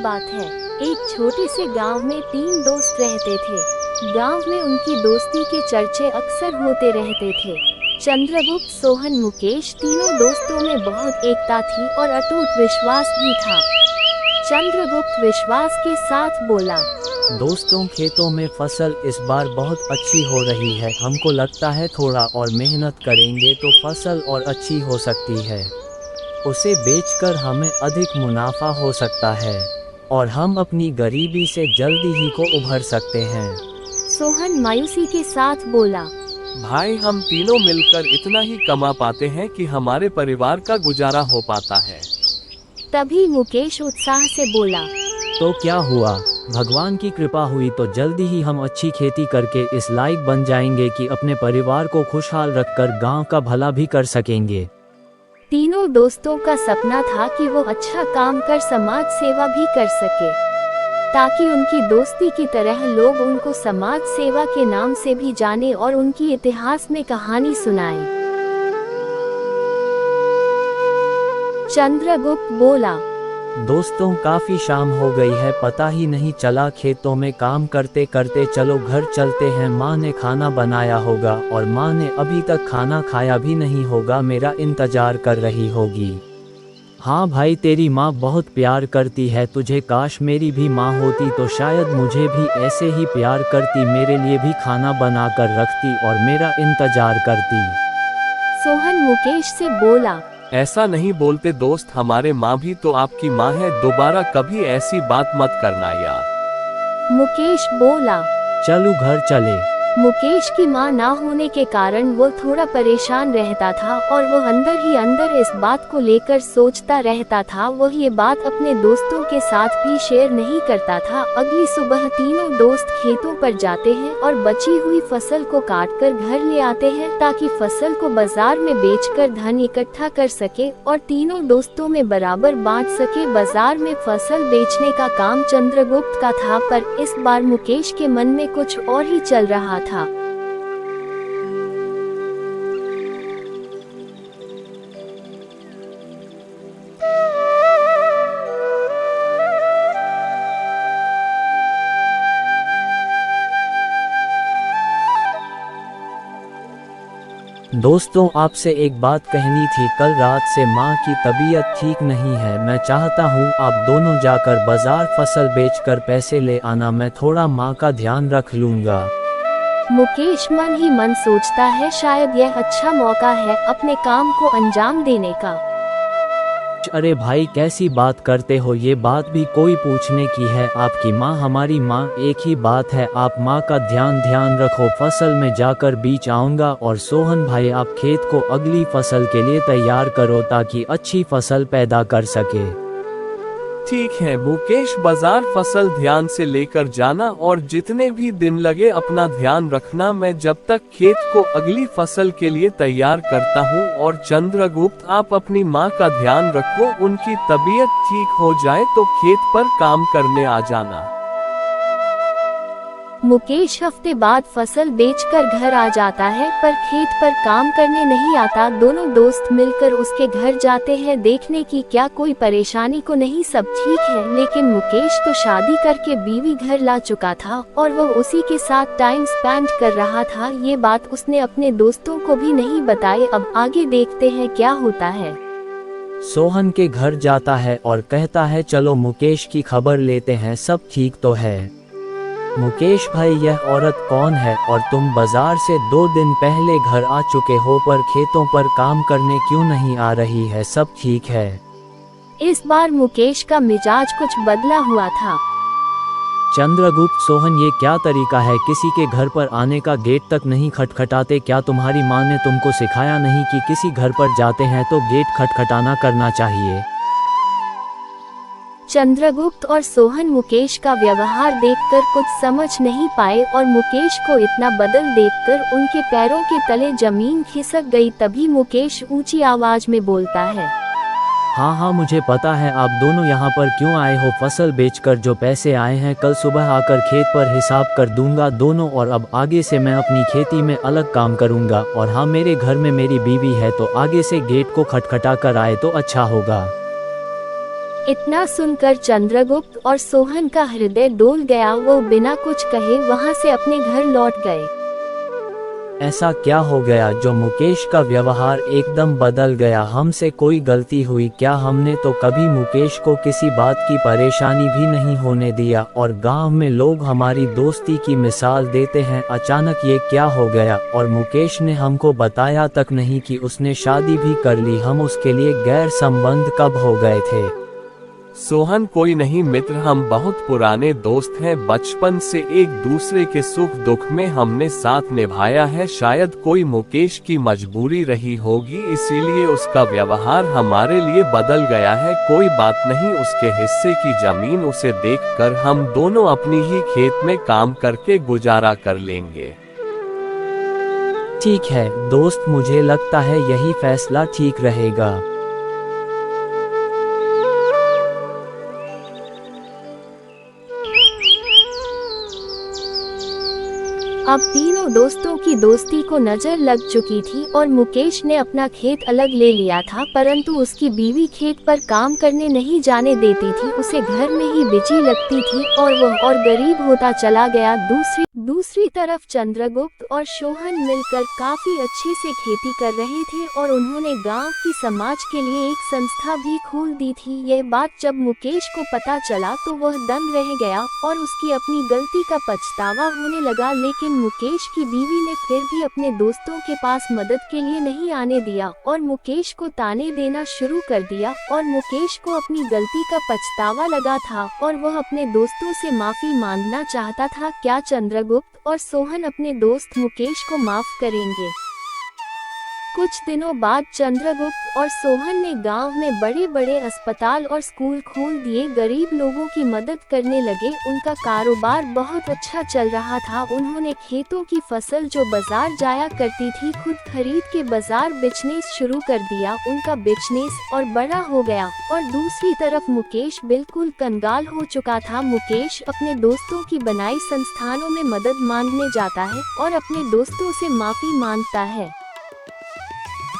बात है। एक छोटे से गांव में 3 दोस्त रहते थे। गांव में उनकी दोस्ती के चर्चे अक्सर होते रहते थे। चंद्रगुप्त, सोहन, मुकेश, तीनों दोस्तों में बहुत एकता थी और अटूट विश्वास भी था। चंद्रगुप्त विश्वास के साथ बोला, दोस्तों, खेतों में फसल इस बार बहुत अच्छी हो रही है। हमको लगता है थोड़ा और मेहनत करेंगे तो फसल और अच्छी हो सकती है। उसे बेचकर हमें अधिक मुनाफा हो सकता है और हम अपनी गरीबी से जल्दी ही को उभर सकते हैं। सोहन मायूसी के साथ बोला, भाई, हम तीनों मिलकर इतना ही कमा पाते हैं कि हमारे परिवार का गुजारा हो पाता है। तभी मुकेश उत्साह से बोला, तो क्या हुआ, भगवान की कृपा हुई तो जल्दी ही हम अच्छी खेती करके इस लायक बन जाएंगे कि अपने परिवार को खुशहाल रखकर गांव का भला भी कर सकेंगे। तीनों दोस्तों का सपना था कि वो अच्छा काम कर समाज सेवा भी कर सके, ताकि उनकी दोस्ती की तरह लोग उनको समाज सेवा के नाम से भी जाने और उनकी इतिहास में कहानी सुनाएं। चंद्रगुप्त बोला, दोस्तों, काफी शाम हो गई है, पता ही नहीं चला। खेतों में काम करते करते चलो घर चलते हैं। माँ ने खाना बनाया होगा और माँ ने अभी तक खाना खाया भी नहीं होगा, मेरा इंतजार कर रही होगी। हाँ भाई, तेरी माँ बहुत प्यार करती है तुझे। काश मेरी भी माँ होती तो शायद मुझे भी ऐसे ही प्यार करती, मेरे लिए भी खाना बना कर रखती और मेरा इंतजार करती। सोहन मुकेश से बोला, ऐसा नहीं बोलते दोस्त, हमारे माँ भी तो आपकी माँ है। दोबारा कभी ऐसी बात मत करना यार। मुकेश बोला, चलो घर चले। मुकेश की मां ना होने के कारण वो थोड़ा परेशान रहता था और वो अंदर ही अंदर इस बात को लेकर सोचता रहता था। वो ये बात अपने दोस्तों के साथ भी शेयर नहीं करता था। अगली सुबह तीनों दोस्त खेतों पर जाते हैं और बची हुई फसल को काटकर घर ले आते हैं ताकि फसल को बाजार में बेचकर धन इकट्ठा कर सके और तीनों दोस्तों में बराबर बांट सके। बाजार में फसल बेचने का काम चंद्रगुप्त का था, पर इस बार मुकेश के मन में कुछ और ही चल रहा था। दोस्तों, आपसे एक बात कहनी थी। कल रात से माँ की तबीयत ठीक नहीं है। मैं चाहता हूँ आप दोनों जाकर बाजार फसल बेचकर पैसे ले आना, मैं थोड़ा माँ का ध्यान रख लूँगा। मुकेश मन ही मन सोचता है, शायद यह अच्छा मौका है अपने काम को अंजाम देने का। अरे भाई, कैसी बात करते हो, ये बात भी कोई पूछने की है। आपकी माँ हमारी माँ एक ही बात है। आप माँ का ध्यान रखो। फसल में जाकर बीज आऊँगा और सोहन भाई आप खेत को अगली फसल के लिए तैयार करो ताकि अच्छी फसल पैदा कर सके। ठीक है मुकेश, बाजार फसल ध्यान से लेकर जाना और जितने भी दिन लगे अपना ध्यान रखना। मैं जब तक खेत को अगली फसल के लिए तैयार करता हूँ। और चंद्रगुप्त, आप अपनी माँ का ध्यान रखो, उनकी तबीयत ठीक हो जाए तो खेत पर काम करने आ जाना। मुकेश हफ्ते बाद फसल बेचकर घर आ जाता है, पर खेत पर काम करने नहीं आता। दोनों दोस्त मिलकर उसके घर जाते हैं देखने की क्या कोई परेशानी को नहीं, सब ठीक है। लेकिन मुकेश तो शादी करके बीवी घर ला चुका था और वो उसी के साथ टाइम स्पेंड कर रहा था। ये बात उसने अपने दोस्तों को भी नहीं बताई। अब आगे देखते हैं क्या होता है। सोहन के घर जाता है और कहता है, चलो मुकेश की खबर लेते हैं, सब ठीक तो है। मुकेश भाई, यह औरत कौन है और तुम बाजार से 2 दिन पहले घर आ चुके हो, पर खेतों पर काम करने क्यों नहीं आ रही है? सब ठीक है? इस बार मुकेश का मिजाज कुछ बदला हुआ था। चंद्रगुप्त, सोहन, ये क्या तरीका है? किसी के घर पर आने का गेट तक नहीं खटखटाते? क्या तुम्हारी माँ ने तुमको सिखाया नहीं कि किसी घर पर जाते हैं तो गेट खटखटाना करना चाहिए? चंद्रगुप्त और सोहन मुकेश का व्यवहार देखकर कुछ समझ नहीं पाए और मुकेश को इतना बदल देखकर उनके पैरों के तले जमीन खिसक गई। तभी मुकेश ऊंची आवाज में बोलता है, हाँ, मुझे पता है आप दोनों यहाँ पर क्यों आए हो। फसल बेचकर जो पैसे आए हैं कल सुबह आकर खेत पर हिसाब कर दूंगा दोनों, और अब आगे से मैं अपनी खेती में अलग काम करूंगा। और हाँ, मेरे घर में मेरी बीवी है तो आगे से गेट को खटखटा कर आए तो अच्छा होगा। इतना सुनकर चंद्रगुप्त और सोहन का हृदय डोल गया। वो बिना कुछ कहे वहां से अपने घर लौट गए। ऐसा क्या हो गया जो मुकेश का व्यवहार एकदम बदल गया? हमसे कोई गलती हुई क्या? हमने तो कभी मुकेश को किसी बात की परेशानी भी नहीं होने दिया और गांव में लोग हमारी दोस्ती की मिसाल देते हैं। अचानक ये क्या हो गया? और मुकेश ने हमको बताया तक नहीं कि उसने शादी भी कर ली। हम उसके लिए गैर संबंध कब हो गए थे? सोहन कोई नहीं मित्र, हम बहुत पुराने दोस्त हैं। बचपन से एक दूसरे के सुख दुख में हमने साथ निभाया है। शायद कोई मुकेश की मजबूरी रही होगी, इसीलिए उसका व्यवहार हमारे लिए बदल गया है। कोई बात नहीं, उसके हिस्से की जमीन उसे देखकर हम दोनों अपनी ही खेत में काम करके गुजारा कर लेंगे। ठीक है दोस्त, मुझे लगता है यही फैसला ठीक रहेगा। अब तीनों दोस्तों की दोस्ती को नजर लग चुकी थी और मुकेश ने अपना खेत अलग ले लिया था, परंतु उसकी बीवी खेत पर काम करने नहीं जाने देती थी। उसे घर में ही बिजी लगती थी और वह और गरीब होता चला गया। दूसरी तरफ चंद्रगुप्त और सोहन मिलकर काफी अच्छे से खेती कर रहे थे और उन्होंने गांव की समाज के लिए एक संस्था भी खोल दी थी। यह बात जब मुकेश को पता चला तो वह दंग रह गया और उसकी अपनी गलती का पछतावा होने लगा। लेकिन मुकेश की बीवी ने फिर भी अपने दोस्तों के पास मदद के लिए नहीं आने दिया और मुकेश को ताने देना शुरू कर दिया। और मुकेश को अपनी गलती का पछतावा लगा था और वह अपने दोस्तों से माफी मांगना चाहता था। क्या चंद्रगुप्त और सोहन अपने दोस्त मुकेश को माफ करेंगे? कुछ दिनों बाद चंद्रगुप्त और सोहन ने गांव में बड़े बड़े अस्पताल और स्कूल खोल दिए। गरीब लोगों की मदद करने लगे। उनका कारोबार बहुत अच्छा चल रहा था। उन्होंने खेतों की फसल जो बाजार जाया करती थी खुद खरीद के बाजार बिजनेस शुरू कर दिया। उनका बिजनेस और बड़ा हो गया। और दूसरी तरफ मुकेश बिल्कुल कंगाल हो चुका था। मुकेश अपने दोस्तों की बनाई संस्थानों में मदद मांगने जाता है और अपने दोस्तों से माफी मांगता है।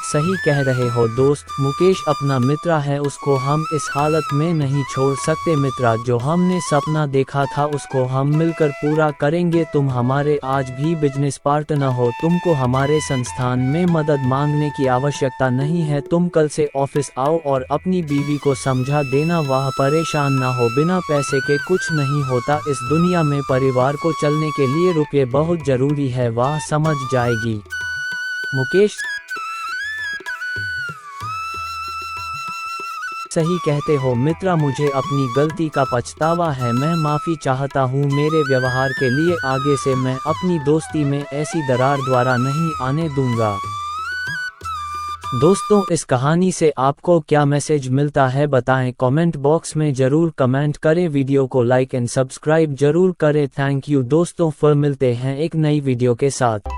सही कह रहे हो दोस्त, मुकेश अपना मित्र है, उसको हम इस हालत में नहीं छोड़ सकते। मित्रा, जो हमने सपना देखा था उसको हम मिलकर पूरा करेंगे। तुम हमारे आज भी बिजनेस पार्टनर हो, तुमको हमारे संस्थान में मदद मांगने की आवश्यकता नहीं है। तुम कल से ऑफिस आओ और अपनी बीवी को समझा देना, वह परेशान ना हो। बिना पैसे के कुछ नहीं होता इस दुनिया में। परिवार को चलने के लिए रुपये बहुत जरूरी है, वह समझ जाएगी। मुकेश सही कहते हो मित्रा, मुझे अपनी गलती का पछतावा है। मैं माफ़ी चाहता हूँ मेरे व्यवहार के लिए। आगे से मैं अपनी दोस्ती में ऐसी दरार द्वारा नहीं आने दूंगा। दोस्तों, इस कहानी से आपको क्या मैसेज मिलता है बताएं कमेंट बॉक्स में जरूर कमेंट करें। वीडियो को लाइक एंड सब्सक्राइब जरूर करें। थैंक यू दोस्तों, फिर मिलते हैं एक नई वीडियो के साथ।